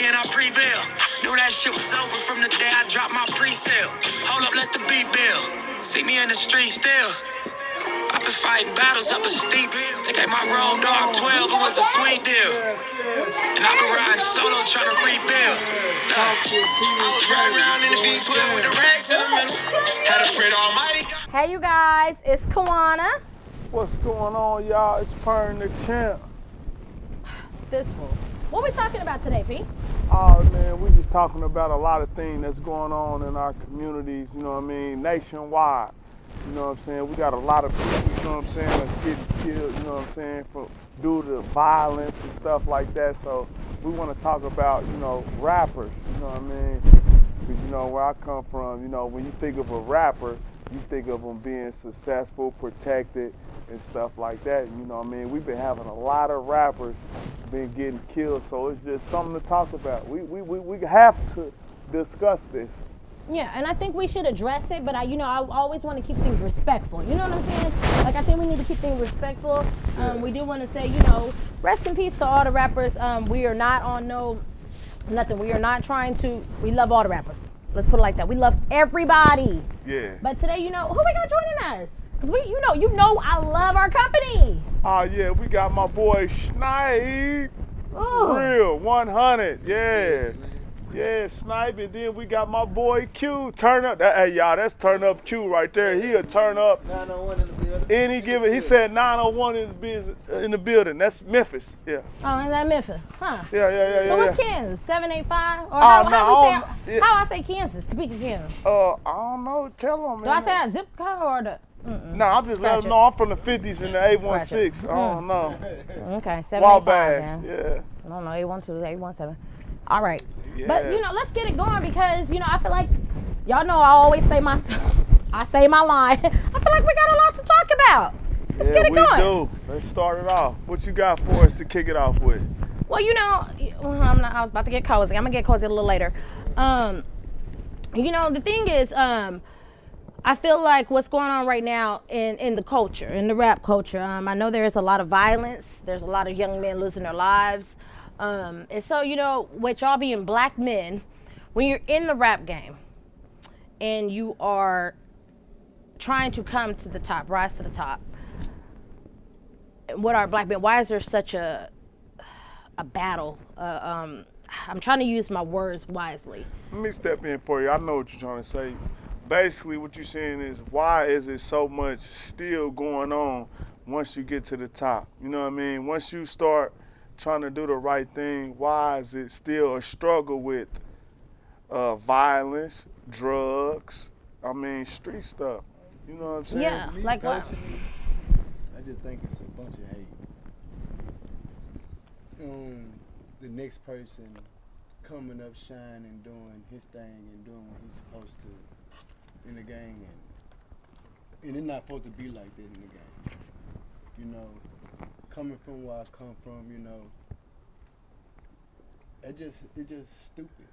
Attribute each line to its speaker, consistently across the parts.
Speaker 1: and I prevail. Knew that shit was over from the day I dropped my pre-sale. Hold up, let the beat build. See me in the street still. I've been fighting battles up a steep hill. They gave my road dog 12, it was a sweet deal. And I've been riding solo trying to rebuild. I was riding around in the V12 with the racks in the middle. Had a friend almighty.
Speaker 2: Hey you guys, it's Kawana.
Speaker 3: What's going on, y'all? It's Pern the Champ.
Speaker 2: This fool. What we talking about today, P?
Speaker 3: Oh man, we just talking about a lot of things that's going on in our communities, you know what I mean, nationwide. You know what I'm saying? We got a lot of people, you know what I'm saying, that's getting killed, you know what I'm saying, due to violence and stuff like that. So we want to talk about, you know, rappers, you know what I mean? Because, you know, where I come from, you know, when you think of a rapper, you think of them being successful, protected, and stuff like that. You know what I mean? We've been having a lot of rappers been getting killed, so it's just something to talk about. We have to discuss this.
Speaker 2: Yeah, and I think we should address it, but I always want to keep things respectful. You know what I'm saying? Like, I think we need to keep things respectful. We do want to say, you know, rest in peace to all the rappers. We are not on nothing. We are not trying to, we love all the rappers. Let's put it like that. We love everybody.
Speaker 3: Yeah.
Speaker 2: But today, you know, who we got joining us? Because you know I love our company.
Speaker 3: Oh yeah, we got my boy Snipe.
Speaker 2: Oh.
Speaker 3: Real 100, yeah. Yeah, Snipe, and then we got my boy Q. Turn up. Hey, y'all, that's Turn Up Q right there. He'll turn up
Speaker 4: 901 in the building.
Speaker 3: any given. He said 901 in the building. That's Memphis. Yeah.
Speaker 2: Oh, is that Memphis? Huh?
Speaker 3: Yeah.
Speaker 2: So what's Kansas? 785? Or
Speaker 3: no,
Speaker 2: how I say Kansas? Speak of Kansas.
Speaker 3: I don't know. Tell them, man.
Speaker 2: Do I say a zip code or the?
Speaker 3: No, I'm just letting them know I'm from the 50s and the 816. I don't know.
Speaker 2: Okay, 785
Speaker 3: Wabash,
Speaker 2: then.
Speaker 3: yeah.
Speaker 2: I don't know, 812, 817. All right.
Speaker 3: Yes.
Speaker 2: But, you know, let's get it going because, you know, I feel like, y'all know I always say I say my line. I feel like we got a lot to talk about. Let's get it going.
Speaker 3: Yeah, we do. Let's start it off. What you got for us to kick it off with?
Speaker 2: Well, you know, I was about to get cozy. I'm going to get cozy a little later. You know, the thing is, I feel like what's going on right now in the culture, in the rap culture, I know there is a lot of violence. There's a lot of young men losing their lives. And so, you know, with y'all being black men, when you're in the rap game and you are trying to come to the top, rise to the top, what are black men? Why is there such a battle? I'm trying to use my words wisely.
Speaker 3: Let me step in for you. I know what you're trying to say. Basically, what you're saying is, why is it so much still going on once you get to the top? You know what I mean? Once you start trying to do the right thing, why is it still a struggle with violence, drugs, street stuff? You know what I'm saying?
Speaker 2: Yeah, like what?
Speaker 4: I just think it's a bunch of hate. The next person coming up, shining, doing his thing and doing what he's supposed to in the game, and it's not supposed to be like that in the game. You know, coming from where I come from, you know, it's just stupid.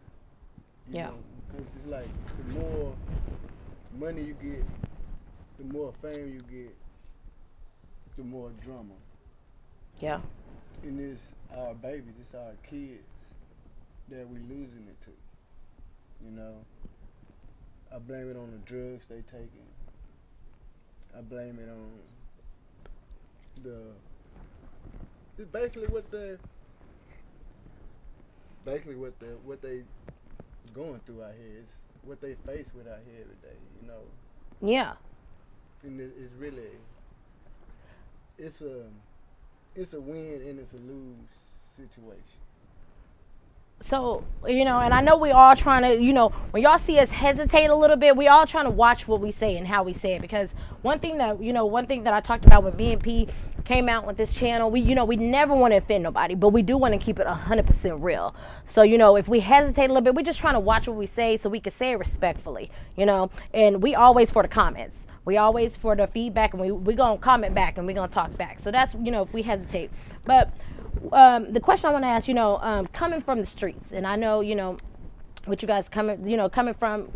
Speaker 4: You know, because it's like the more money you get, the more fame you get, the more drama.
Speaker 2: Yeah.
Speaker 4: And it's our babies, it's our kids that we losing it to. You know, I blame it on the drugs they taking. I blame it on it's basically what they going through out here. It's what they face with out here every day, you know.
Speaker 2: Yeah.
Speaker 4: And it's really it's a win and it's a lose situation.
Speaker 2: So, you know, and I know we all trying to, you know, when y'all see us hesitate a little bit, we all trying to watch what we say and how we say it. Because one thing that I talked about when BNP came out with this channel, we never want to offend nobody, but we do want to keep it 100% real. So, you know, if we hesitate a little bit, we're just trying to watch what we say so we can say it respectfully, you know. And we always for the comments. We always for the feedback, and we going to comment back and we going to talk back. So that's, you know, if we hesitate. But the question I want to ask, you know, coming from the streets, and I know, you know, what you guys coming from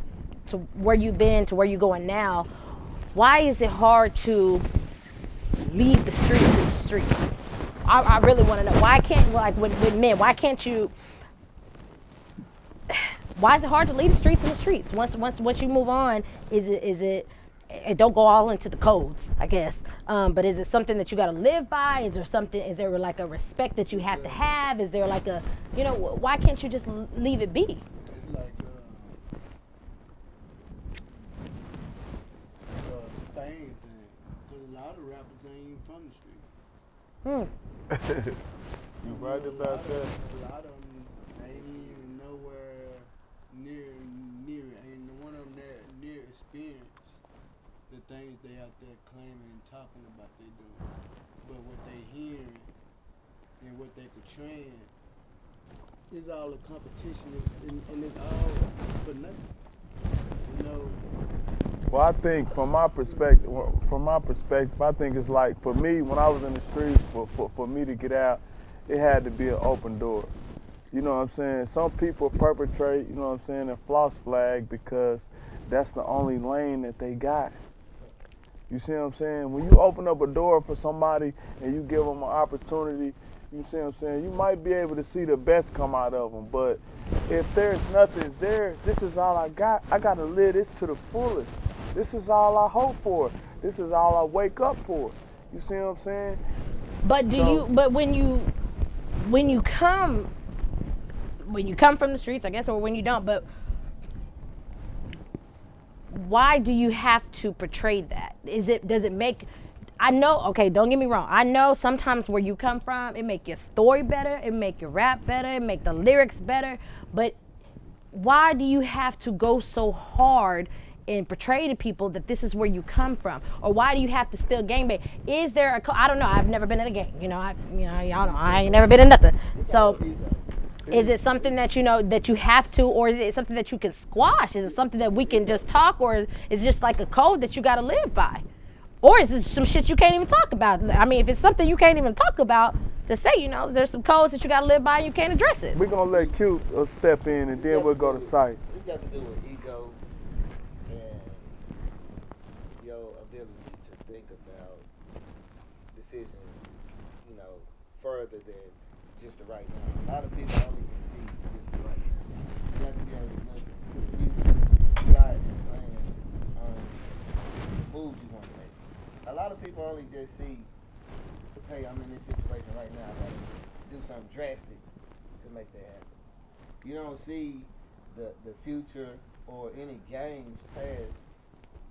Speaker 2: to where you've been to where you're going now, why is it hard to leave the streets to the streets? I really want to know, why can't, like with men, why can't you why is it hard to leave the streets in the streets? Once you move on, is it don't go all into the codes, I guess. But is it something that you got to live by? Is there like a respect that you have to have? Is there like a, why can't you just leave it be?
Speaker 4: It's like fame thing. Because a lot of rappers ain't even from the street.
Speaker 3: You right about that.
Speaker 4: A lot of them ain't even nowhere near it. Ain't one of them there near experience the things they out there claiming and talking about they doing. But what they hearing and what they portraying is all a competition and it's all for nothing.
Speaker 3: Well, I think from my perspective, I think it's like, for me, when I was in the streets, for me to get out, it had to be an open door. You know what I'm saying? Some people perpetrate, you know what I'm saying, and floss flag because that's the only lane that they got. You see what I'm saying? When you open up a door for somebody and you give them an opportunity, you see what I'm saying, you might be able to see the best come out of them. But if there's nothing there, this is all I got. I got to live this to the fullest. This is all I hope for. This is all I wake up for. You see what I'm saying?
Speaker 2: But when you come from the streets, I guess, or when you don't, but why do you have to portray that? Does it make, I know, okay, don't get me wrong. I know sometimes where you come from, it make your story better, it make your rap better, it make the lyrics better, but why do you have to go so hard and portray to people that this is where you come from? Or why do you have to still gangbang? Is there I don't know, I've never been in a gang, y'all know, I ain't never been in nothing. So is it something that that you have to, or is it something that you can squash? Is it something that we can just talk, or is it just like a code that you got to live by? Or is it some shit you can't even talk about? I mean, if it's something you can't even talk about, to say, there's some codes that you got to live by and you can't address it.
Speaker 3: We're going to let Q step in and then we'll go to sight.
Speaker 5: It's got to do with ego and your ability to think about decisions, further than just the right now. A lot of people only can see just the right now. You have to be able to look to the future, plot, plan, moves you want to make. A lot of people only just see, hey, I'm in this situation right now, I gotta do something drastic to make that happen. You don't see the future or any gains past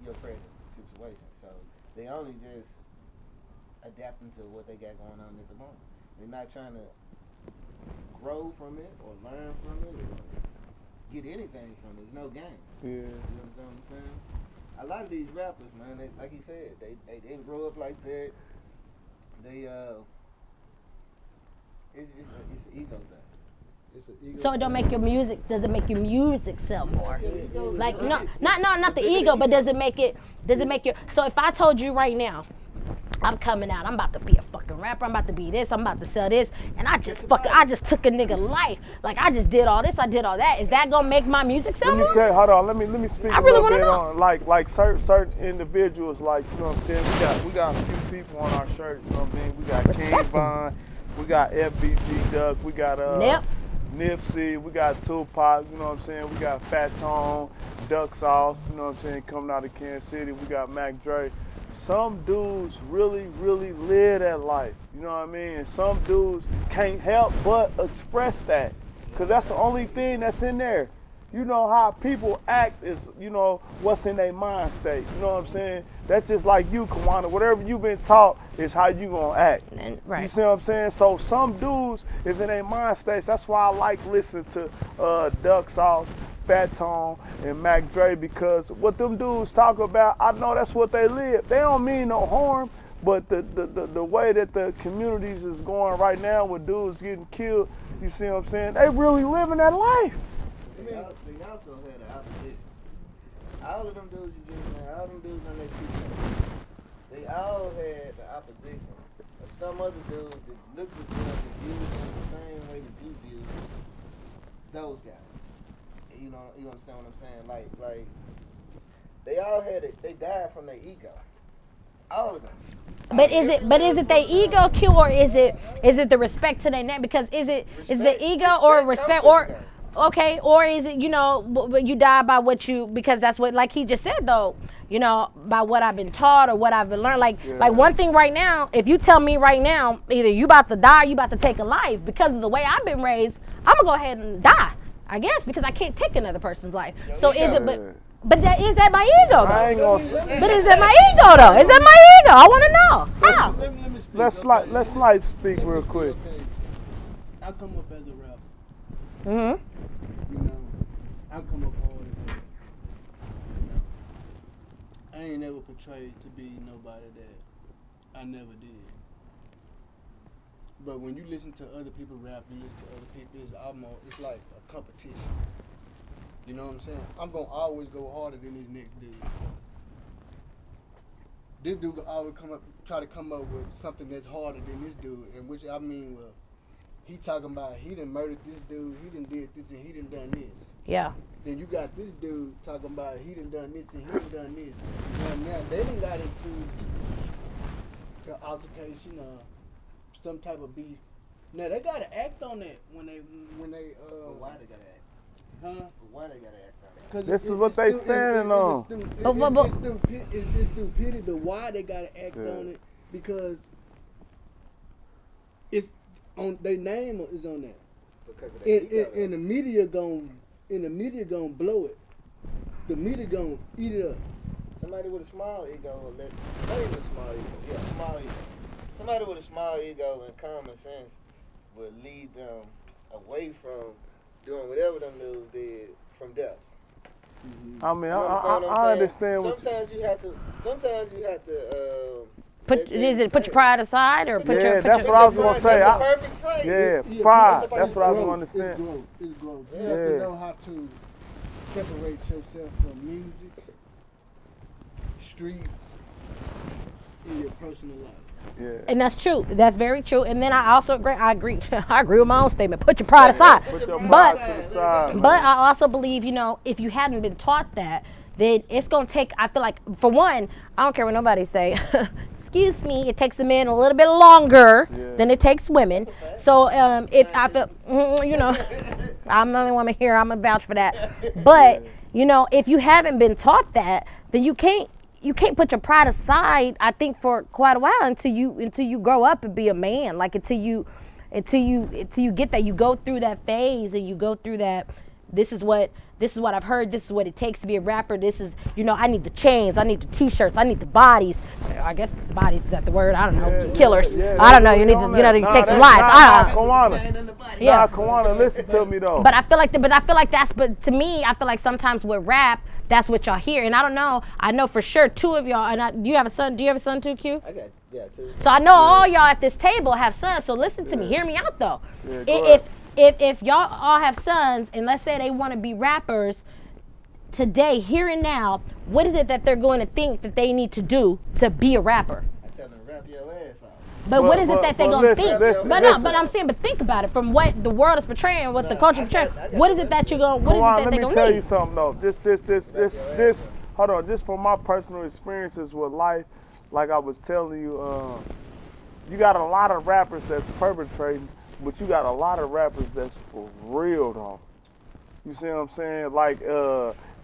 Speaker 5: your present situation. So they only just adapting to what they got going on at the moment. They're not trying to grow from it or learn from it or get anything from it. There's no game.
Speaker 3: Yeah.
Speaker 5: You know what I'm saying? A lot of these rappers, man, they, like he said, they didn't grow up like that. They it's an ego thing.
Speaker 2: So it don't make your music, does it make your music sell more? Like, no, not the ego, but does it make your, so if I told you right now, I'm coming out, I'm about to be a fucking rapper, I'm about to be this, I'm about to sell this, and I just took a nigga life. Like, I just did all this, I did all that. Is that gonna make my music sell more?
Speaker 3: Let me tell you, hold on, let me speak
Speaker 2: I
Speaker 3: a
Speaker 2: really
Speaker 3: little bit
Speaker 2: wanna know.
Speaker 3: on, like certain individuals, like, you know what I'm saying, we got a few people on our shirt, you know what I mean, we got King Von, we got FBG Duck, we got Nipsey, we got Tupac, you know what I'm saying, we got Fat Tone, Duck Sauce, you know what I'm saying, coming out of Kansas City, we got Mac Dre. Some dudes really, really live that life, you know what I mean? And some dudes can't help but express that, because that's the only thing that's in there. You know how people act is, what's in their mind state, you know what I'm saying? That's just like you, Kawana. Whatever you've been taught is how you gonna act.
Speaker 2: Right.
Speaker 3: You see what I'm saying? So some dudes is in their mind states. That's why I like listening to Duck Sauce, Fat Tone, and Mac Dre, because what them dudes talk about, I know that's what they live. They don't mean no harm, but the way that the communities is going right now with dudes getting killed, you see what I'm saying? They really living that life.
Speaker 5: They also had an opposition. All of them dudes you just named, all them dudes on that TV, they all had the opposition of some other dude that looked at them and viewed them the same way that you view those guys. You understand what I'm saying? Like they all had it. They died from their ego. All of them.
Speaker 2: But is it their ego, Q, or is it the respect to their name? Because is it the ego or respect, Okay, or is it, you know, you die by what you, because that's what, like he just said though, you know, by what I've been taught or what I've been learned. Like one thing right now, if you tell me right now, either you about to die or you about to take a life, because of the way I've been raised, I'm gonna go ahead and die, I guess, because I can't take another person's life. So is it, but that, is that my ego though?
Speaker 3: I ain't gonna.
Speaker 2: But is that my ego though? Is that my ego? I want to know. How?
Speaker 4: Let me speak.
Speaker 3: Let's Slight speak real quick.
Speaker 4: Okay. I come up as a rapper.
Speaker 2: Mm-hmm.
Speaker 4: You know, I come up hard as well. You know, I ain't never portrayed to be nobody that I never did. But when you listen to other people rap, you listen to other people, it's like a competition. You know what I'm saying? I'm gonna always go harder than this next dude. This dude will always try to come up with something that's harder than this dude, and which I mean, well, he talking about he done murdered this dude, he done did this, and he done done this.
Speaker 2: Yeah.
Speaker 4: Then you got this dude talking about he done done this and he done done this. Now they done got into the altercation or some type of beef. Now they gotta act on that when they
Speaker 5: Why they gotta act?
Speaker 4: huh?
Speaker 5: Why they gotta act on it?
Speaker 4: 'Cause
Speaker 3: This is what they standing on.
Speaker 4: It's stupidity, but why they gotta act on it? Because it's on their name is on that.
Speaker 5: Because of that.
Speaker 4: And the media gon' blow it. The media gon' eat it up.
Speaker 5: Somebody with a small ego will let, not even a small ego, yeah, small ego. Somebody with a small ego and common sense will lead them away from doing whatever them dudes did from death.
Speaker 3: I mean,
Speaker 5: You understand what I'm
Speaker 3: I
Speaker 5: saying?
Speaker 3: understand what.
Speaker 5: Sometimes you have to.
Speaker 2: Put your pride aside, or put
Speaker 3: Yeah,
Speaker 2: your.
Speaker 3: that's what I was gonna say.
Speaker 5: That's the perfect phrase.
Speaker 3: Yeah, pride. That's what I was
Speaker 4: growth.
Speaker 3: gonna understand.
Speaker 4: It's growth. It's growth. You
Speaker 3: Yeah.
Speaker 4: have to know how to separate yourself from music, street, and your personal life.
Speaker 3: Yeah.
Speaker 2: And that's true. That's very true. And then I also agree. I agree. I agree with my own statement. Put your pride aside.
Speaker 5: Put
Speaker 3: Put your
Speaker 2: But-
Speaker 3: pride to the side.
Speaker 2: But I also believe, you know, if you haven't been taught that, then it's gonna take. I feel like, for one, I don't care what nobody say. Excuse me, it takes a man a little bit longer than it takes women. So if I feel, you know, I'm the only woman here. I'm a vouch for that. But you know, if you haven't been taught that, then you can't put your pride aside, I think, for quite a while until you grow up and be a man. Like until you get that, you go through that phase and you go through that. This is what I've heard. This is what it takes to be a rapper. This is, you know, I need the chains, I need the t-shirts, I need the bodies. I guess bodies is that the word? I don't know. Killers. I don't know. You need to, you know, you take some lives.
Speaker 3: Yeah, Kawana, listen to me though.
Speaker 2: But I feel like but to me, I feel like sometimes with rap, that's what y'all hear. And I don't know. I know for sure two of y'all. And do you have a son? Do you have a son too, Q?
Speaker 5: I got, two.
Speaker 2: So I know all y'all at this table have sons. So listen to me. Hear me out though.
Speaker 3: Yeah, go ahead.
Speaker 2: If y'all all have sons, and let's say they want to be rappers today, here and now, what is it that they're going to think that they need to do to be a rapper?
Speaker 5: I tell them rap your ass off.
Speaker 2: But what is it that they're going to think?
Speaker 3: listen.
Speaker 2: But I'm saying, but think about it from what the world is portraying, what the culture is portraying. What is it that you're going? What is it that they're going to
Speaker 3: Let me tell
Speaker 2: need?
Speaker 3: you something though. This. Hold on. Just from my personal experiences with life, like I was telling you, you got a lot of rappers that's perpetrating, but you got a lot of rappers that's for real though. You see what I'm saying? Like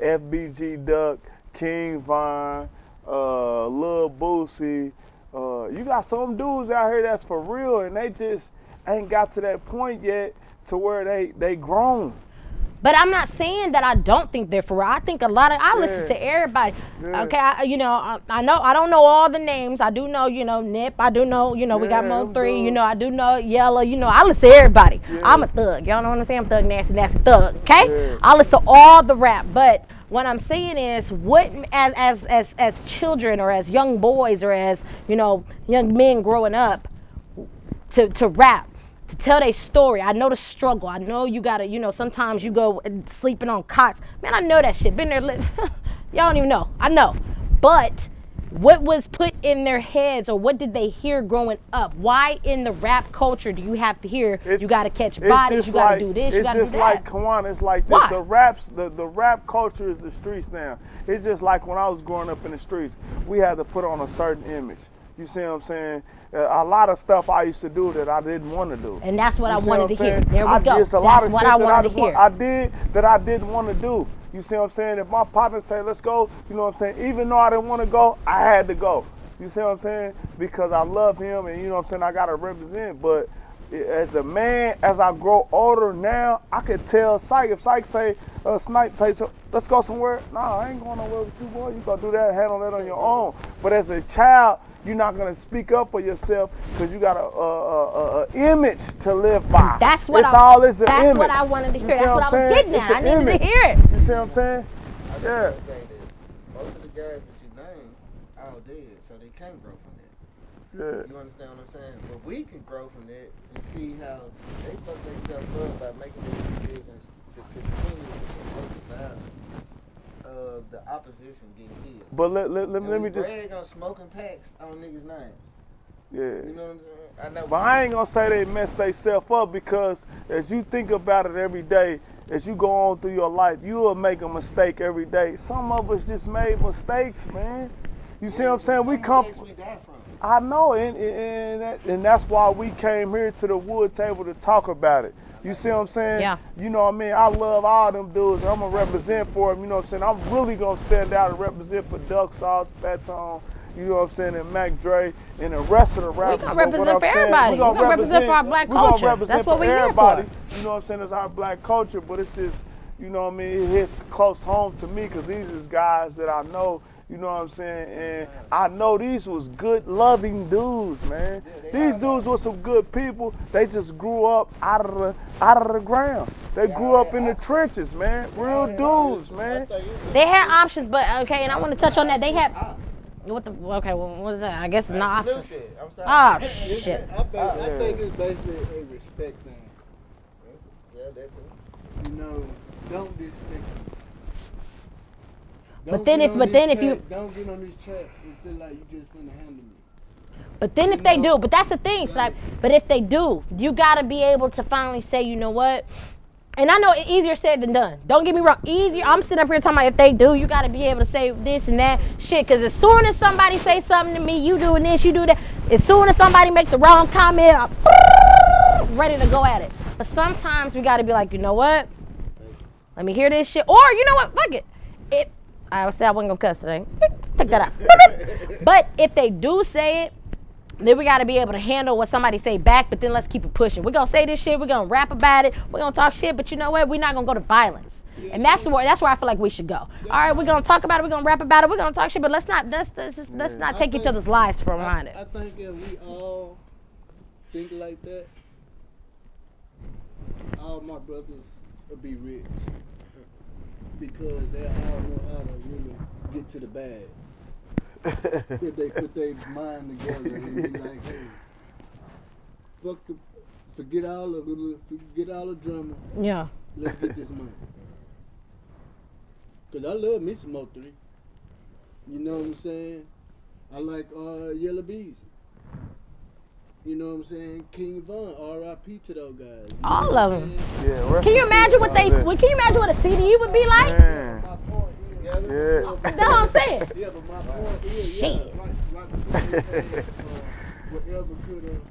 Speaker 3: FBG Duck, King Von, Lil Boosie. You got some dudes out here that's for real, and they just ain't got to that point yet to where they grown.
Speaker 2: But I'm not saying that I don't think they're for real. I think I listen to everybody.
Speaker 3: Yeah.
Speaker 2: Okay, I know I don't know all the names. I do know, Nip. I do know, we got Mo 3.
Speaker 3: dude.
Speaker 2: I do know Yella. I listen to everybody.
Speaker 3: Yeah.
Speaker 2: I'm a thug. Y'all know what I'm saying? I'm thug, nasty thug. Okay,
Speaker 3: Yeah.
Speaker 2: I listen to all the rap. But what I'm saying is, what as children or as young boys or as young men growing up to rap. To tell their story. I know the struggle. I know you gotta, sometimes you go sleeping on cots. Man, I know that shit. Been there. Y'all don't even know. I know. But what was put in their heads, or what did they hear growing up? Why in the rap culture do you have to hear you gotta catch bodies, you gotta do this, you gotta do that?
Speaker 3: It's just like, come on, it's like this.
Speaker 2: Why?
Speaker 3: The rap culture is the streets now. It's just like when I was growing up in the streets, we had to put on a certain image. You see what I'm saying? A lot of stuff I used to do that I didn't want to do.
Speaker 2: And that's what I
Speaker 3: You see
Speaker 2: wanted
Speaker 3: I'm
Speaker 2: to hear.
Speaker 3: saying?
Speaker 2: There we go.
Speaker 3: Just a
Speaker 2: That's
Speaker 3: lot of
Speaker 2: what
Speaker 3: shit
Speaker 2: I
Speaker 3: that
Speaker 2: wanted to hear.
Speaker 3: I did that I didn't want to do. You see what I'm saying? If my partner say, let's go, you know what I'm saying? Even though I didn't want to go, I had to go. You see what I'm saying? Because I love him and you know what I'm saying? I got to represent. But as a man, as I grow older now, I could tell Syke, if Syke say, Snipe say, so, let's go somewhere. Nah, I ain't going nowhere with you, boy. You gonna do that, handle that on your own. But as a child, you're not gonna speak up for yourself because you got a image to live by.
Speaker 2: That's what
Speaker 3: it's all it's an
Speaker 2: that's
Speaker 3: image.
Speaker 2: what I wanted to
Speaker 3: You
Speaker 2: hear.
Speaker 3: see
Speaker 2: That's
Speaker 3: what
Speaker 2: what I
Speaker 3: I'm
Speaker 2: was
Speaker 3: saying?
Speaker 2: getting
Speaker 3: It's
Speaker 2: at. I
Speaker 3: an
Speaker 2: needed
Speaker 3: image.
Speaker 2: to hear it.
Speaker 3: You see what I'm saying?
Speaker 5: I just
Speaker 3: Yeah.
Speaker 5: want to say that most of the guys that you name all dead, so they can't grow from that.
Speaker 3: Yeah.
Speaker 5: You understand what I'm saying? But we can grow from that and see how they fuck themselves up by making these decisions to continue to promote the violence of the opposition getting killed.
Speaker 3: But let me just,
Speaker 5: brag on smoking packs on niggas' names.
Speaker 3: yeah.
Speaker 5: You know what I'm saying? I know.
Speaker 3: But I ain't gonna say they messed their stuff up because as you think about it every day, as you go on through your life, you will make a mistake every day. Some of us just made mistakes, man. You see what I'm saying? We come.
Speaker 5: We die from.
Speaker 3: I know, and that's why we came here to the wood table to talk about it. You see what I'm saying?
Speaker 2: Yeah.
Speaker 3: You know what I mean? I love all them dudes. And I'm gonna represent for them. You know what I'm saying? I'm really gonna stand out and represent for Duck Sauce, Fat Tone. You know what I'm saying? And Mac Dre and the rest of the rappers.
Speaker 2: We gonna
Speaker 3: But what
Speaker 2: represent
Speaker 3: I'm
Speaker 2: for
Speaker 3: saying,
Speaker 2: everybody.
Speaker 3: we gonna
Speaker 2: We gonna represent for our black
Speaker 3: we gonna
Speaker 2: culture.
Speaker 3: represent
Speaker 2: That's what
Speaker 3: for
Speaker 2: we here
Speaker 3: everybody.
Speaker 2: for.
Speaker 3: You know what I'm saying? It's our black culture, but it's just, you know what I mean? It hits close home to me because these is guys that I know. You know what I'm saying? And I know these was good, loving dudes, man. These dudes were some good people. They just grew up out of the ground. They grew up in the trenches, man. Real dudes, man.
Speaker 2: They had options, but okay, and I want to touch on that. They had what the okay? Well, what is that? I guess it's not options.
Speaker 5: I'm sorry.
Speaker 2: Oh shit!
Speaker 4: I think it's basically a respect thing.
Speaker 5: Yeah, that too.
Speaker 4: You know, don't disrespect me.
Speaker 2: But then if you
Speaker 4: don't get on this track and feel like you just finna handle me.
Speaker 2: But then if they do, but that's the thing, like, but if they do, you gotta be able to finally say, you know what? And I know it's easier said than done. Don't get me wrong, easier. I'm sitting up here talking about if they do, you gotta be able to say this and that shit. Cause as soon as somebody say something to me, you doing this, you do that. As soon as somebody makes the wrong comment, I'm ready to go at it. But sometimes we gotta be like, you know what? Let me hear this shit. Or you know what? Fuck it. I said I wasn't gonna cuss today. Take that out. But if they do say it, then we gotta be able to handle what somebody say back, but then let's keep it pushing. We're gonna say this shit, we're gonna rap about it, we're gonna talk shit, but you know what? We're not gonna go to violence. And that's where I feel like we should go. All right, we're gonna talk about it, we're gonna rap about it, we're gonna talk shit, but let's not take each other's lives for granted.
Speaker 4: I think if we all think like that, all my brothers will be rich. Because they all know how to really get to the bag. If they put their mind together and be like, hey, forget all the drama.
Speaker 2: Yeah.
Speaker 4: Let's get this money. Cause I love me some Mo3. You know what I'm saying? I like Yellow Bees. You know what I'm saying? King Von, R.I.P. to those guys. You
Speaker 2: All
Speaker 4: know
Speaker 2: of
Speaker 4: what
Speaker 2: them.
Speaker 4: I'm saying?
Speaker 3: Yeah,
Speaker 2: Can you imagine what can you imagine what a CD would be like?
Speaker 3: Man.
Speaker 4: My point is,
Speaker 3: Yeah.
Speaker 2: That's what I'm saying.
Speaker 4: yeah, but my point is,
Speaker 2: Shit.
Speaker 4: right before they passed, whatever could have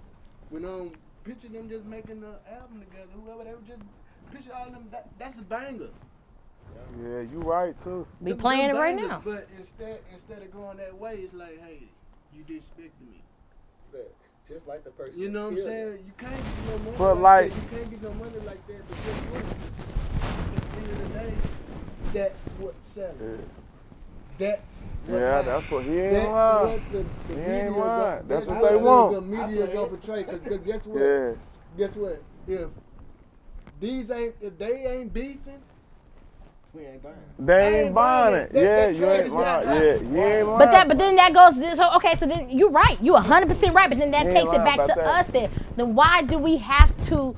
Speaker 4: went on, picture them just making the album together, whoever, they would just picture all them, that's a banger.
Speaker 3: Yeah, you right too.
Speaker 2: We playing it right
Speaker 4: bangers,
Speaker 2: now.
Speaker 4: But instead of going that way, it's like, hey, you disrespected me.
Speaker 5: But just like the person.
Speaker 4: You know what I'm
Speaker 5: killed
Speaker 4: saying? You can't get no money
Speaker 3: But
Speaker 4: like
Speaker 3: like-
Speaker 4: that. You can't get no money like that. But guess what? At the end of the day, that's what's selling. That's what
Speaker 3: Yeah,
Speaker 4: happens.
Speaker 3: that's what he ain't
Speaker 4: That's
Speaker 3: lying.
Speaker 4: what the
Speaker 3: He
Speaker 4: media
Speaker 3: ain't
Speaker 4: gon-
Speaker 3: lying. That's what
Speaker 4: what
Speaker 3: they want.
Speaker 4: The media gonna portray. Cause guess what?
Speaker 3: Yeah.
Speaker 4: Guess what? If they ain't beefing,
Speaker 5: We ain't buying.
Speaker 3: They ain't buying it. Yeah,
Speaker 4: That
Speaker 3: you ain't
Speaker 4: trade is not
Speaker 3: lying. Yeah,
Speaker 4: right.
Speaker 3: you ain't lying.
Speaker 2: But then that goes, so okay, so then you're right. You're 100% right, but then that
Speaker 3: You ain't
Speaker 2: takes it
Speaker 3: lying
Speaker 2: back
Speaker 3: about
Speaker 2: to
Speaker 3: that.
Speaker 2: us then why do we have to,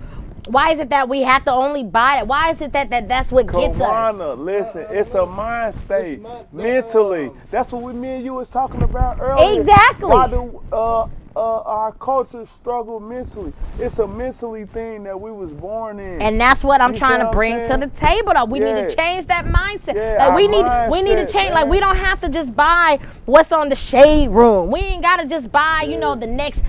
Speaker 2: why is it that we have to only buy it? Why is it that's what gets us?
Speaker 3: Corona, listen, it's a mind state.
Speaker 4: It's
Speaker 3: Mentally. That's what me and you was talking about earlier.
Speaker 2: Exactly.
Speaker 3: Why do our culture struggle mentally. It's a mentally thing that we was born in.
Speaker 2: And that's what I'm
Speaker 3: You
Speaker 2: trying
Speaker 3: see
Speaker 2: to
Speaker 3: what I'm
Speaker 2: bring to
Speaker 3: saying?
Speaker 2: the table, though. We need to
Speaker 3: Yeah.
Speaker 2: change that mindset.
Speaker 3: Yeah,
Speaker 2: Like
Speaker 3: our
Speaker 2: we need to
Speaker 3: mindset,
Speaker 2: change. Like
Speaker 3: man.
Speaker 2: we don't have to just buy what's on the shade room. We ain't gotta just buy, you know, the next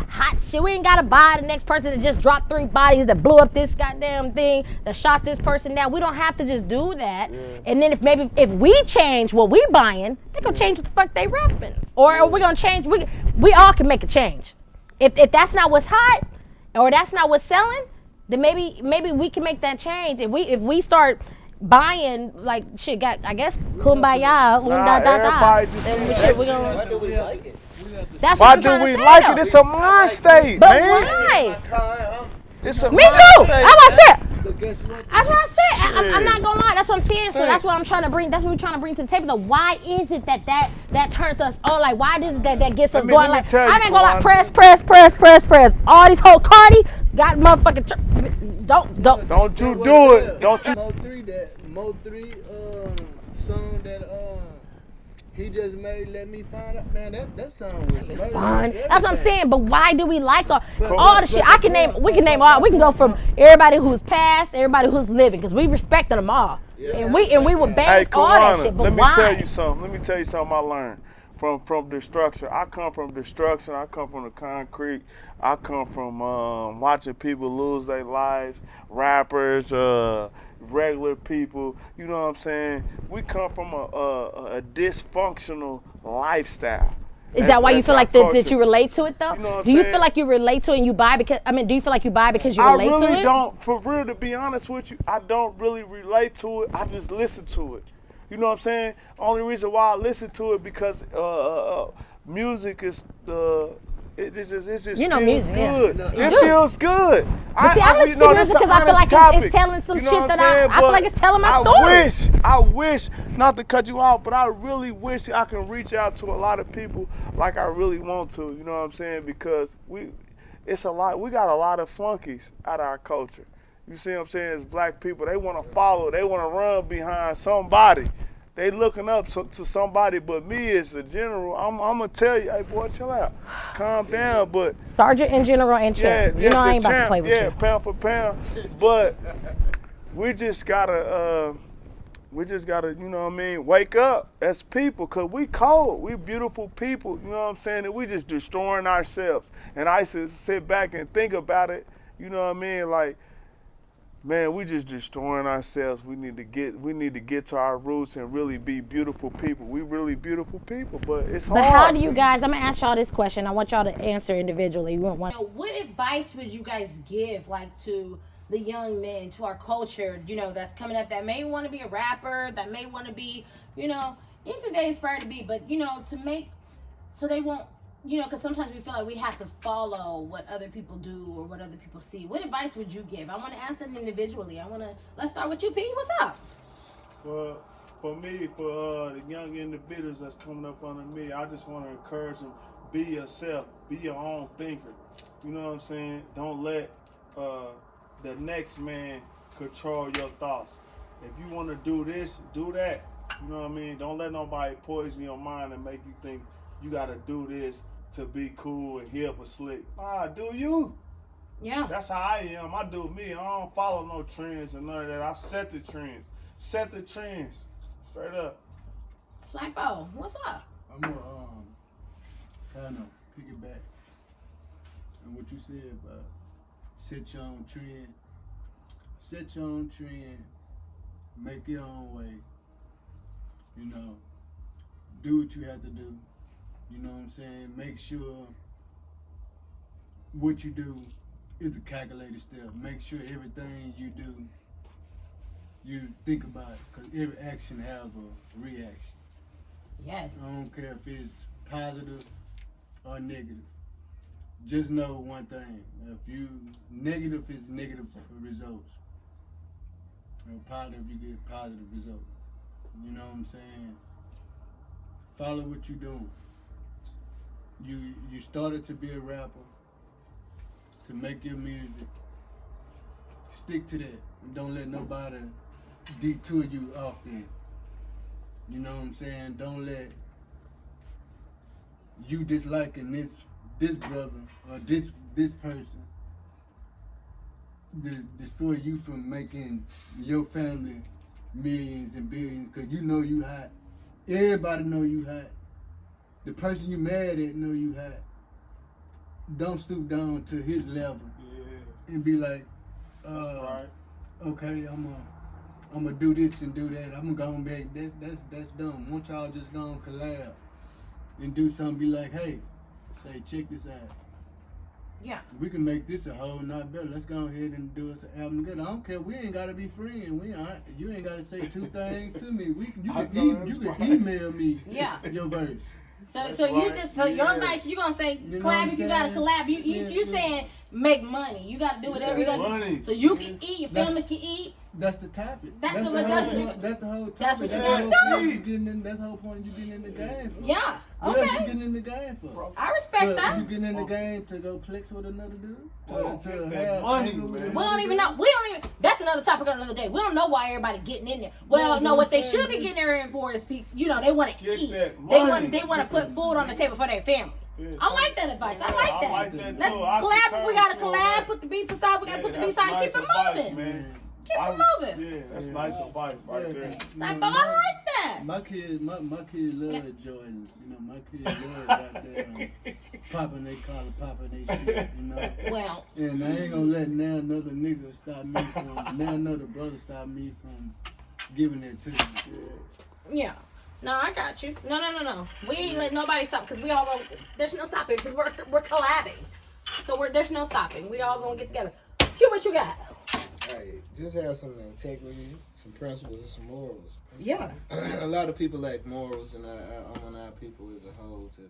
Speaker 2: hot shit. We ain't gotta buy the next person that just dropped 3 bodies, that blew up this goddamn thing, that shot this person down. We don't have to just do that. And then if we change what we buying, they gonna change what the fuck they rapping. Or we're gonna change. We all can make a change. If that's not what's hot, or that's not what's selling, then maybe we can make that change. If we start buying like shit, I guess kumbaya,
Speaker 3: everybody just
Speaker 2: then
Speaker 3: saying
Speaker 2: shit, we
Speaker 3: that
Speaker 2: gonna.
Speaker 5: Why do we like it?
Speaker 2: That's
Speaker 3: Why
Speaker 2: what I'm
Speaker 3: do
Speaker 2: trying
Speaker 3: we
Speaker 2: to say,
Speaker 3: like
Speaker 2: though.
Speaker 3: it? It's a mind state,
Speaker 2: But
Speaker 3: man.
Speaker 2: why?
Speaker 5: My car,
Speaker 3: It's a
Speaker 2: Me
Speaker 3: mind
Speaker 2: too.
Speaker 3: state,
Speaker 2: That's what I said.
Speaker 4: But guess what?
Speaker 2: That's what I said. I'm
Speaker 3: Shit.
Speaker 2: not gonna lie. That's what I'm saying. So
Speaker 3: Hey.
Speaker 2: that's what I'm trying to bring. That's what we're trying to bring to the table. Though, why is it that turns us on? Like, why is it that gets us
Speaker 3: Let me
Speaker 2: going? Like,
Speaker 3: tell
Speaker 2: I
Speaker 3: you,
Speaker 2: ain't gonna lie.
Speaker 3: Kwan.
Speaker 2: Press. All these whole Cardi got motherfucking. Don't.
Speaker 3: Don't you do it. Don't you.
Speaker 4: Mo3 song that he just made, Let Me Find Out. Man, that song was murder.
Speaker 2: Fine. That's what I'm saying. But why do we like all the
Speaker 4: but
Speaker 2: shit? I can name. We can name all. We can go from everybody who's passed, everybody who's living, because we respected them all, and we would bang
Speaker 3: Hey,
Speaker 2: all that
Speaker 3: Kawana,
Speaker 2: shit. But
Speaker 3: let me
Speaker 2: why?
Speaker 3: tell you something. Let me tell you something I learned from destruction. I come from destruction. I come from the concrete. I come from watching people lose their lives, rappers, regular people. You know what I'm saying? We come from a dysfunctional lifestyle.
Speaker 2: Is that why you
Speaker 3: That's
Speaker 2: feel
Speaker 3: our
Speaker 2: like that
Speaker 3: culture.
Speaker 2: you relate to it though?
Speaker 3: You know what I'm
Speaker 2: Do you
Speaker 3: saying?
Speaker 2: feel like you relate to it and you buy because do you feel like you buy because you
Speaker 3: I
Speaker 2: relate to
Speaker 3: really
Speaker 2: it?
Speaker 3: don't, for real, to be honest with you, I don't really relate to it. I just listen to it. You know what I'm saying? Only reason why I listen to it because music is it just
Speaker 2: You know
Speaker 3: feels
Speaker 2: music, yeah.
Speaker 3: good.
Speaker 2: You
Speaker 3: It
Speaker 2: do.
Speaker 3: feels good.
Speaker 2: But see, I listen to music because I feel like it's telling some shit that I feel like it's telling my story.
Speaker 3: I wish, not to cut you off, but I really wish I can reach out to a lot of people like I really want to. You know what I'm saying? Because we got a lot of flunkies out of our culture. You see what I'm saying? As black people, they want to follow, they want to run behind somebody. They looking up to somebody, but me as a general, I'm gonna tell you, hey boy, chill out, calm down. But
Speaker 2: Sergeant in general and champ. You know I ain't about to play with you.
Speaker 3: pound for pound. But we just gotta, you know what I mean, wake up as people, cause we cold, we beautiful people. You know what I'm saying? And we just destroying ourselves. And I used to sit back and think about it. You know what I mean? Like, man, we just destroying ourselves. We need to get to our roots and really be beautiful people. We really beautiful people, but it's hard.
Speaker 2: But how do you guys? I'm gonna ask y'all this question. I want y'all to answer individually. What advice would you guys give, like, to the young men, to our culture, you know, that's coming up, that may want to be a rapper, that may want to be, you know, anything they aspire to be, but you know, to make so they won't. You know, because sometimes we feel like we have to follow what other people do or what other people see. What advice would you give? I want to ask them individually. Let's start with you, P. What's up?
Speaker 3: For me, for the young individuals that's coming up under me, I just want to encourage them, be yourself, be your own thinker. You know what I'm saying? Don't let the next man control your thoughts. If you want to do this, do that. You know what I mean? Don't let nobody poison your mind and make you think you got to do this to be cool and hip or slick. Do you?
Speaker 2: Yeah.
Speaker 3: That's how I am. I do me. I don't follow no trends and none of that. I set the trends. Set the trends. Straight up.
Speaker 2: Snipo, what's up?
Speaker 4: I'm gonna kind of piggyback on what you said about set your own trend. Set your own trend. Make your own way. You know, do what you have to do. You know what I'm saying? Make sure what you do is a calculated step. Make sure everything you do, you think about it, because every action have a reaction.
Speaker 2: Yes.
Speaker 4: I don't care if it's positive or negative. Just know one thing. If you negative is negative results. And positive, you get positive results. You know what I'm saying? Follow what you're doing. You started to be a rapper, to make your music. Stick to that. And don't let nobody detour you off there. You know what I'm saying? Don't let you disliking this this brother or this person to destroy you from making your family millions and billions, because you know you hot. Everybody know you hot. The person you mad at know you hot. Don't stoop down to his level and be like,
Speaker 3: Right.
Speaker 4: okay, I'm gonna do this and do that. I'm gonna go back. That's dumb. Won't y'all just go and collab and do something? Be like, hey, say, check this out.
Speaker 2: Yeah.
Speaker 4: We can make this a whole lot better. Let's go ahead and do us an album together. I don't care. We ain't gotta be friends. You ain't gotta say two things to me. You can email me
Speaker 2: Yeah.
Speaker 4: your verse.
Speaker 2: So
Speaker 3: That's
Speaker 2: so you
Speaker 3: right.
Speaker 2: just so your
Speaker 3: Yes.
Speaker 2: advice, you gonna say
Speaker 4: You know what
Speaker 2: collab
Speaker 4: I'm
Speaker 2: if you gotta
Speaker 4: saying?
Speaker 2: collab. You
Speaker 4: Yeah.
Speaker 2: saying make money. You gotta do whatever you gotta
Speaker 3: Money.
Speaker 2: do. So you can eat, your
Speaker 4: That's-
Speaker 2: family can eat.
Speaker 4: That's the topic.
Speaker 2: That's the-
Speaker 4: whole
Speaker 2: that's what you-
Speaker 4: point. That's the whole topic.
Speaker 2: that's what you
Speaker 4: That's the
Speaker 2: gotta
Speaker 4: whole point
Speaker 3: do.
Speaker 4: you getting in. That's the whole point you getting in the game for.
Speaker 2: Yeah.
Speaker 4: What else you
Speaker 2: Okay.
Speaker 4: getting in the game for?
Speaker 2: I respect
Speaker 4: But
Speaker 2: that.
Speaker 4: you getting in the game to go flex with another dude?
Speaker 3: Oh,
Speaker 4: To
Speaker 3: get that
Speaker 4: have
Speaker 3: money,
Speaker 4: anger with
Speaker 3: man.
Speaker 2: We
Speaker 4: another
Speaker 2: don't even
Speaker 4: dude?
Speaker 2: know. We don't even. That's another topic on another day. We don't know why everybody getting in there. Well, no, what they should be getting there in for is people. You know, they want to
Speaker 3: Get
Speaker 2: eat.
Speaker 3: that
Speaker 2: They
Speaker 3: money.
Speaker 2: want. They want to put food on the table for their family.
Speaker 3: Yeah,
Speaker 2: I like that advice. I like that.
Speaker 3: I like that
Speaker 2: Let's
Speaker 3: too. I
Speaker 2: collab if
Speaker 3: concur
Speaker 2: we gotta
Speaker 3: with you on
Speaker 2: collab.
Speaker 3: that.
Speaker 2: Put the beef aside. We gotta put the beef
Speaker 3: that's
Speaker 2: aside.
Speaker 3: nice
Speaker 2: Keep it
Speaker 3: advice,
Speaker 2: moving.
Speaker 3: man.
Speaker 2: Keep
Speaker 3: I
Speaker 2: it
Speaker 3: was-
Speaker 2: moving.
Speaker 3: Yeah, that's nice advice right
Speaker 4: Yeah.
Speaker 3: there.
Speaker 2: It's like, Bob, I like that.
Speaker 4: My kids love
Speaker 2: Yeah.
Speaker 4: Jordans. You know, my kids love goddamn popping they collar, popping they shit. You know.
Speaker 2: Well,
Speaker 4: And I ain't gonna let now another nigga stop me from, now another brother stop me from giving it to me.
Speaker 2: yeah. No, I got you. No. We ain't let nobody stop because we all gonna. There's no stopping because we're collabing. So there's no stopping. We all gonna get together. Q, what you got?
Speaker 5: Hey, just have some integrity, some principles, and some morals.
Speaker 2: Yeah.
Speaker 5: A lot of people lack morals, and I want our people as a whole to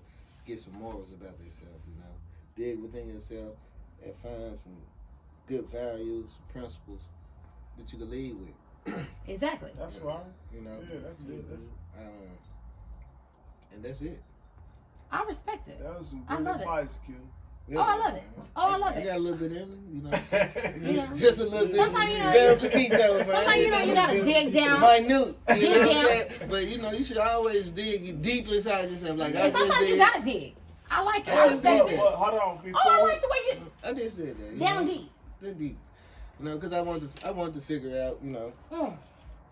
Speaker 5: get some morals about themselves. You know, dig within yourself and find some good values, principles that you can lead with.
Speaker 2: Exactly.
Speaker 3: That's right.
Speaker 5: You know,
Speaker 3: Yeah, that's good.
Speaker 5: and that's it.
Speaker 2: I respect it.
Speaker 3: That was some
Speaker 2: I
Speaker 3: good
Speaker 2: love it.
Speaker 3: advice, Q.
Speaker 5: Yeah.
Speaker 2: Oh, I love it. Oh, I love
Speaker 5: I
Speaker 2: it.
Speaker 5: got a little bit in me, you know.
Speaker 2: Yeah.
Speaker 5: Just a little bit.
Speaker 2: Sometimes, you know,
Speaker 5: Very petite though, man.
Speaker 2: Sometimes you know you gotta dig down.
Speaker 5: Minute, you know what I'm
Speaker 2: Dig
Speaker 5: saying? But you know, you should always dig deep inside yourself. Like I
Speaker 2: And
Speaker 5: just
Speaker 2: sometimes you
Speaker 5: did.
Speaker 2: gotta dig. I like it.
Speaker 5: I
Speaker 2: I
Speaker 5: just
Speaker 2: respect
Speaker 5: did
Speaker 2: it.
Speaker 5: that.
Speaker 3: Hold on, before
Speaker 2: Oh, I
Speaker 3: we-
Speaker 2: like the way you
Speaker 5: I just said that. you
Speaker 2: down
Speaker 5: know?
Speaker 2: deep.
Speaker 5: The deep. You know, because I wanted to figure out, you know.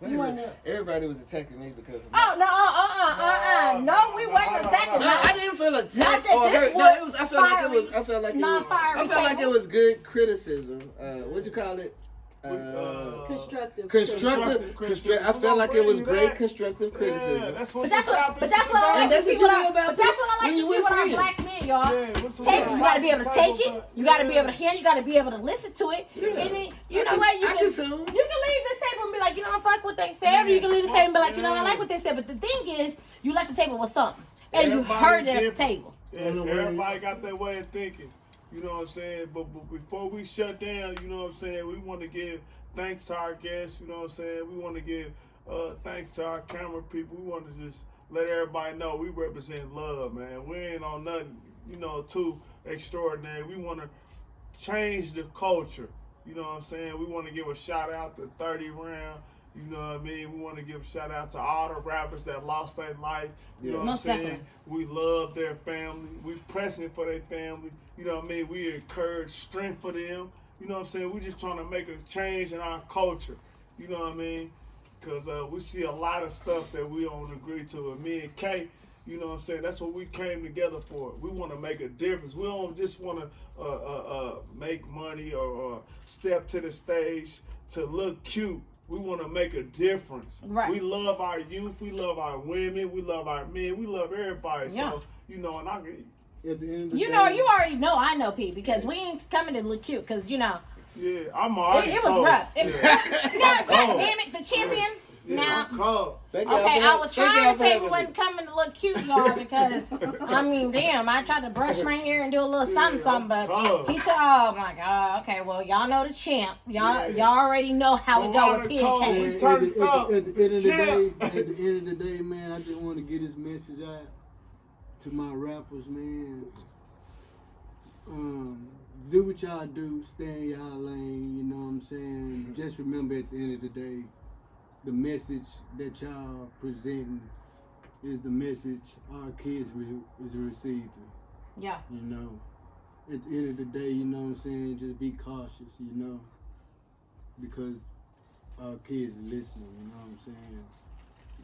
Speaker 2: You wanna-
Speaker 5: Everybody was attacking me because of
Speaker 2: Oh no, no, we wasn't attacking.
Speaker 5: No, I didn't feel
Speaker 2: Not
Speaker 5: attacked
Speaker 2: that
Speaker 5: or
Speaker 2: this
Speaker 5: hurt. No,
Speaker 2: was
Speaker 5: it was. I felt like it was. I felt like it was.
Speaker 2: non-fiery
Speaker 5: I felt like
Speaker 2: table.
Speaker 5: it was good criticism. What you call it?
Speaker 6: Constructive.
Speaker 5: Constructive. I felt like it was great constructive
Speaker 3: Yeah,
Speaker 5: criticism.
Speaker 3: that's what
Speaker 2: But that's
Speaker 3: this
Speaker 2: what,
Speaker 3: topic
Speaker 2: but that's
Speaker 3: is
Speaker 2: what I
Speaker 3: about.
Speaker 2: like
Speaker 5: And
Speaker 2: to
Speaker 5: that's
Speaker 2: see
Speaker 5: what you
Speaker 2: with
Speaker 5: know
Speaker 2: our,
Speaker 5: about
Speaker 2: but that's what I like
Speaker 5: when
Speaker 2: to
Speaker 5: you
Speaker 2: see
Speaker 5: with
Speaker 2: with our
Speaker 5: friends.
Speaker 2: blacks men, y'all.
Speaker 3: Yeah, what's the
Speaker 2: Take it.
Speaker 3: word?
Speaker 2: You gotta be able to take it.
Speaker 3: About-
Speaker 2: You gotta be able to hear. You gotta be able to listen to it. And then you know what? You
Speaker 5: I
Speaker 2: can
Speaker 5: consume.
Speaker 2: you can leave this table and be like, you know, I fuck what they said, or you can leave the table and be like, you know, I like what they said. But the thing is, you left the table with something, and you
Speaker 3: Everybody
Speaker 2: heard it at the
Speaker 3: different.
Speaker 2: table.
Speaker 3: Yeah, everybody got their way of thinking. You know what I'm saying? But before we shut down, you know what I'm saying, we want to give thanks to our guests. You know what I'm saying? We want to give thanks to our camera people. We want to just let everybody know we represent love, man. We ain't on nothing, you know, too extraordinary. We want to change the culture. You know what I'm saying? We want to give a shout out to 30 Round. You know what I mean? We want to give a shout out to all the rappers that lost their life. You know what
Speaker 2: Most
Speaker 3: I'm saying?
Speaker 2: definitely.
Speaker 3: We love their family. We pressing for their family. You know what I mean? We encourage strength for them. You know what I'm saying? We just trying to make a change in our culture. You know what I mean? Because we see a lot of stuff that we don't agree to. And me and Kay, you know what I'm saying? That's what we came together for. We want to make a difference. We don't just want to make money or step to the stage to look cute. We want to make a difference.
Speaker 2: Right.
Speaker 3: We love our youth. We love our women. We love our men. We love everybody.
Speaker 2: Yeah.
Speaker 3: So, you know, and I
Speaker 4: At the end of the
Speaker 2: You
Speaker 4: day,
Speaker 2: know, you already know. I know, Pete, because we ain't coming to look cute. Because you know,
Speaker 3: yeah, I'm already
Speaker 2: it was
Speaker 3: cold.
Speaker 2: rough.
Speaker 3: Yeah.
Speaker 2: God damn it, the champion.
Speaker 3: Yeah,
Speaker 2: Now,
Speaker 3: I'm cold.
Speaker 5: Thank y'all
Speaker 2: okay,
Speaker 5: for
Speaker 2: I was
Speaker 5: thank
Speaker 2: trying
Speaker 5: y'all
Speaker 2: to
Speaker 5: for
Speaker 2: say
Speaker 5: having
Speaker 2: we
Speaker 5: me.
Speaker 2: wasn't coming to look cute, y'all, because I mean, damn, I tried to brush my hair and do a little something, but he said, "Oh my god, okay, well, y'all know the champ, y'all already know how it go with P and
Speaker 3: Cold.
Speaker 2: K."
Speaker 3: We turned it up.
Speaker 4: At the end of the
Speaker 3: Champ.
Speaker 4: day, at the end of the day, man, I just want to get this message out to my rappers, man. Do what y'all do, stay in y'all lane, you know what I'm saying? Just remember at the end of the day, the message that y'all presenting is the message our kids is receiving.
Speaker 2: Yeah.
Speaker 4: You know, at the end of the day, you know what I'm saying, just be cautious, you know, because our kids are listening, you know what I'm saying.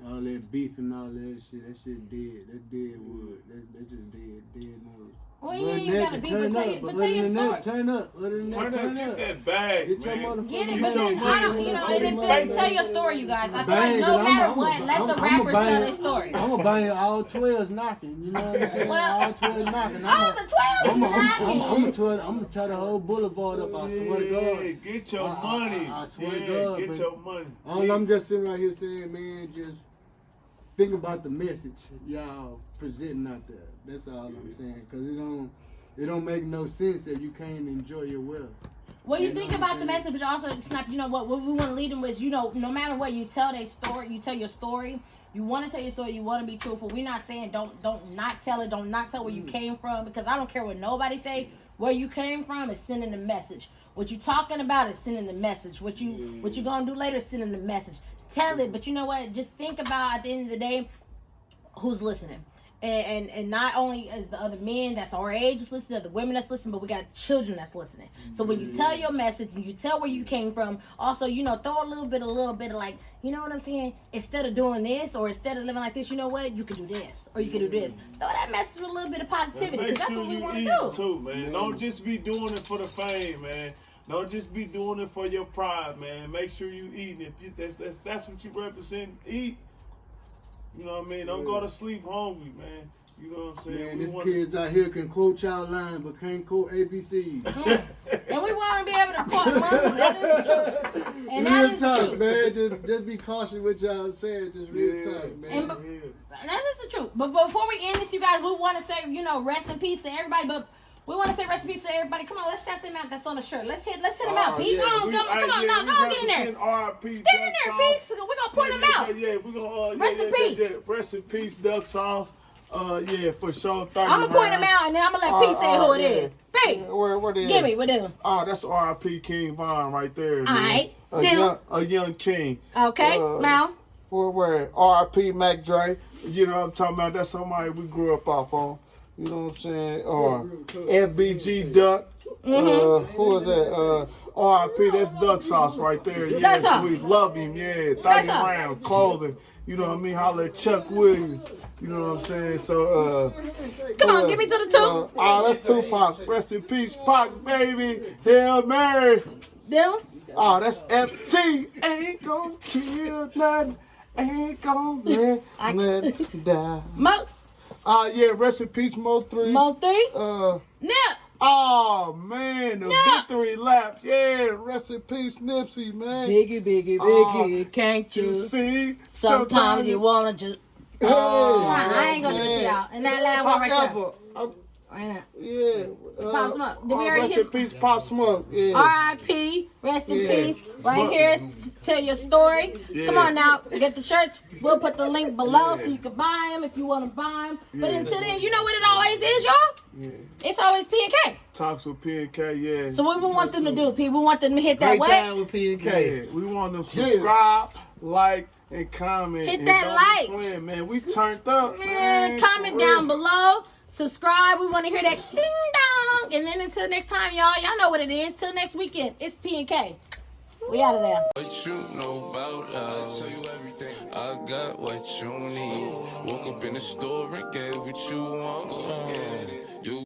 Speaker 4: All that beef and all that shit dead. That's dead wood. That's just dead wood.
Speaker 2: Well, you ain't gotta be, but tell your story.
Speaker 4: Turn up. Other than that, turn up.
Speaker 3: Get that bag,
Speaker 4: Get your
Speaker 3: man.
Speaker 4: motherfucking
Speaker 2: Get it,
Speaker 4: money.
Speaker 2: but then, I don't, you know, and if tell your story, you guys. I feel like no matter what, let the rappers tell their story.
Speaker 4: I'm gonna buy you all 12s knocking, you know what I'm saying?
Speaker 2: Well,
Speaker 4: all 12 knocking.
Speaker 2: All the 12
Speaker 4: I'm gonna tie the whole boulevard up, I swear to God.
Speaker 3: Yeah, get your money.
Speaker 4: I swear to
Speaker 3: Yeah,
Speaker 4: God.
Speaker 3: get
Speaker 4: man.
Speaker 3: your money.
Speaker 4: All I'm just sitting right here saying, man, just think about the message y'all presenting out there. That's all I'm saying. Cause it don't make no sense if you can't enjoy your wealth.
Speaker 2: Well, you think about the message, but also, Snap, you know what we want to lead them with, you know, no matter what, you tell their story, you tell your story. You want to tell your story, you want to be truthful. We're not saying don't not tell it, don't not tell where you came from, because I don't care what nobody say. Where you came from is sending the message. What you talking about is sending the message. What you gonna do later is sending the message. Tell it, but you know what? Just think about at the end of the day, who's listening. And not only is the other men that's our age is listening, the women that's listening, but we got children that's listening. So when you tell your message and you tell where you came from, also, you know, throw a little bit of like, you know what I'm saying? Instead of doing this or instead of living like this, you know what? You can do this or you can do this. Throw that message with a little bit of positivity, because that's what we want to do.
Speaker 3: Too, man. Don't just be doing it for the fame, man. Don't just be doing it for your pride, man. Make sure you eating. If you that's what you represent, eat. You know what I mean? Don't go to sleep hungry, man. You know what I'm saying?
Speaker 4: Man, these kids out here can quote child line, but can't quote ABCs.
Speaker 2: And we want to be able to quote money. That is the truth. And that
Speaker 4: Real
Speaker 2: is the
Speaker 4: talk,
Speaker 2: truth.
Speaker 4: man. Just be cautious with y'all saying. Just real talk, man.
Speaker 2: And that is the truth. But before we end this, you guys, we want to say, you know, rest in peace to everybody. But we want to say rest in peace to everybody. Come on, let's shout them out. That's on the shirt. Let's hit them out, Pete.
Speaker 3: Yeah,
Speaker 2: Come on, now, go on, get in there.
Speaker 3: R.I.P.
Speaker 2: Get in there, Pete. We're gonna point them out.
Speaker 3: Yeah, we're gonna
Speaker 2: Rest in peace.
Speaker 3: Rest in peace, Duck Sauce. Yeah, for sure.
Speaker 2: I'm gonna point them out, and then I'm gonna let Pete say who it is. Pete,
Speaker 3: what is
Speaker 2: give me what is it?
Speaker 3: Oh, that's R.I.P. King Von right there.
Speaker 2: All right,
Speaker 3: A young king.
Speaker 2: Okay, now.
Speaker 3: Where R.I.P. Mac Dre. You know what I'm talking about? That's somebody we grew up off on. You know what I'm saying? Or FBG Duck. Who is that? R.I.P. That's Duck Sauce right there.
Speaker 2: Duck Sauce.
Speaker 3: We love him. Yeah, 30 round clothing. You know what I mean? Holla at Chuck Williams. You know what I'm saying? So,
Speaker 2: come on, give me to the two.
Speaker 3: That's Tupac. Rest in peace, Pac, baby. Hail Mary.
Speaker 2: Dylan?
Speaker 3: Oh, that's FT. Ain't gonna kill nothing. Ain't gonna let it die.
Speaker 2: Mo?
Speaker 3: Yeah, rest in peace, Mo 3.
Speaker 2: Mo 3? Nip.
Speaker 3: Oh, man, the victory lap. Yeah, rest in peace, Nipsey, man.
Speaker 2: Biggie, can't
Speaker 3: You
Speaker 2: you?
Speaker 3: see?
Speaker 2: Sometimes you wanna just. I ain't gonna do it to y'all. And that last one right there. Right now.
Speaker 3: Yeah.
Speaker 2: Pop Smoke. Did we already
Speaker 3: rest
Speaker 2: hit?
Speaker 3: in peace, Pop Smoke. Yeah.
Speaker 2: R.I.P. Rest in peace. Right here. Tell your story.
Speaker 3: Yeah.
Speaker 2: Come on now. Get the shirts. We'll put the link below so you can buy them if you want to buy them. But until then, you know what it always is, y'all? Yeah. It's always P and K.
Speaker 3: Talks with P and K, yeah.
Speaker 2: So what we want them to do, P? We want them to hit that
Speaker 4: Great time with P and K.
Speaker 3: Yeah. We want them to subscribe, like, and comment.
Speaker 2: Hit
Speaker 3: and
Speaker 2: that
Speaker 3: don't be
Speaker 2: like.
Speaker 3: playing, man. We turned up,
Speaker 2: Man, comment down below. Subscribe. We want to hear that ding dong. And then until next time, y'all know what it is. Till next weekend, it's P and K. We out of there.
Speaker 7: What you know about us? Tell you everything. I got what you need. Woke up in the store and get what you want. You